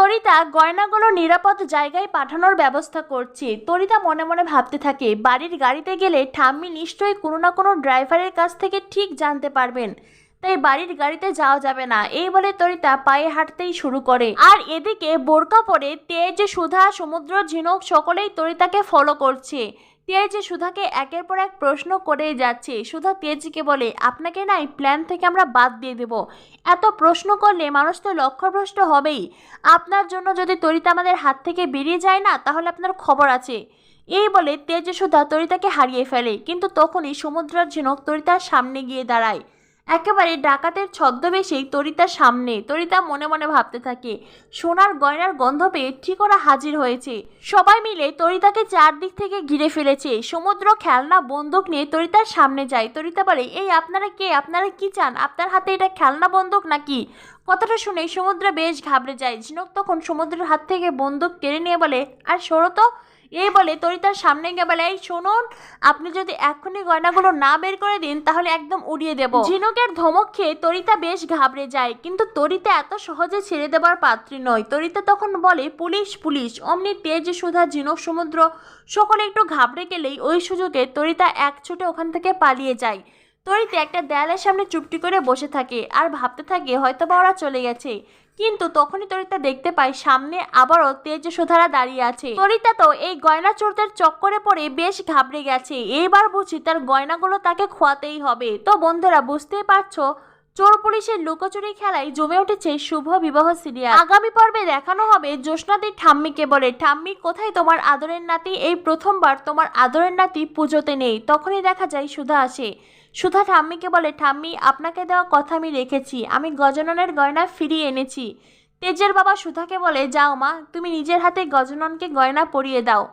তরিতা গয়নাগুলো নিরাপদ জায়গায় পাঠানোর ব্যবস্থা করছে। তরিতা মনে মনে ভাবতে থাকে, বাড়ির গাড়িতে গেলে ঠাম্মি নিশ্চয়ই কোনো না কোনো ড্রাইভারের কাছ থেকে ঠিক জানতে পারবেন, তাই বাড়ির গাড়িতে যাওয়া যাবে না। এই বলে তরিতা পায়ে হাঁটতেই শুরু করে। আর এদিকে বোরকা পরে তেজ, সুধা, সমুদ্র, ঝিনুক সকলেই তরিতাকে ফলো করছে। তেজ সুধাকে একের পর এক প্রশ্ন করেই যাচ্ছে। সুধা তেজকে বলে, আপনাকে না এই প্ল্যান থেকে আমরা বাদ দিয়ে দেব। এত প্রশ্ন করলে মানুষ তো লক্ষ্যভ্রষ্ট হবেই। আপনার জন্য যদি তরিতা আমাদের হাত থেকে বেরিয়ে যায় না, তাহলে আপনার খবর আছে। এই বলে তেজ সুধা তরিতাকে হারিয়ে ফেলে। কিন্তু তখনই সমুদ্রের ঝিনুক তরিতার সামনে গিয়ে দাঁড়ায়, একেবারে ডাকাতের ছদ্মবেশেই তরিতার সামনে। তরিতা মনে মনে ভাবতে থাকে, সোনার গয়নার গন্ধ পেয়ে ঠিক ওরা হাজির হয়েছে। সবাই মিলে তরিতাকে চারদিক থেকে ঘিরে ফেলেছে। সমুদ্র খেলনা বন্দুক নিয়ে তরিতার সামনে যায়। তরিতা বলে, এই আপনারা কে? আপনারা কি চান? আপনার হাতে এটা খেলনা বন্দুক নাকি? কথাটা শুনে সমুদ্র বেশ ঘাবড়ে যায়। ঝিনুক তখন সমুদ্রের হাত থেকে বন্দুক কেড়ে নিয়ে বলে, আর সরো তো। এই বলে তরিতার সামনে গিয়ে বলে, এই শুনুন, আপনি যদি এখনই গয়নাগুলো না বের করে দিন তাহলে একদম উড়িয়ে দেব। ঝিনুকের ধমক খেয়ে তরিতা বেশ ঘাবড়ে যায়, কিন্তু তরিতা এত সহজে ছেড়ে দেবার পাত্রী নয়। তরিতা তখন বলে, পুলিশ পুলিশ। অমনি তেজ, সুধা, ঝিনুক, সমুদ্র সকলে একটু ঘাবড়ে গেলেই ওই সুযোগে তরিতা এক ছুটে ওখান থেকে পালিয়ে যায়। তরিতা একটা দেয়ালের সামনে চুপটি করে বসে থাকে আর ভাবতে থাকে হয়তোবা ওরা চলে গেছে। কিন্তু তখনই তরিতা দেখতে পায় সামনে আবারও তেজ সুধারা দাঁড়িয়ে আছে। তরিতা তো এই গয়না চোরদের চক্করে পড়ে বেশ ঘাবড়ে গেছে। এইবার বুঝি তার গয়নাগুলো তাকে খোয়াতেই হবে। তো বন্ধুরা, বুঝতেই পারছো, চোর পুলিশের লুকোচুরি খেলায় জমে উঠেছে শুভ বিবাহ সিরিয়াল। আগামী পর্বে দেখানো হবে জ্যোৎস্নাদি ঠাম্মিকে বলে, ঠাম্মি কোথায় তোমার আদরের নাতি? এই প্রথমবার তোমার আদরের নাতি পুজোতে নেই। তখনই দেখা যায় সুধা আসে। সুধা ঠাম্মিকে বলে, ঠাম্মি আপনাকে দেওয়া কথা আমি রেখেছি, আমি গজাননের গয়না ফিরিয়ে এনেছি। তেজের বাবা সুধাকে বলে, যাও মা, তুমি নিজের হাতে গজাননকে গয়না পরিয়ে দাও।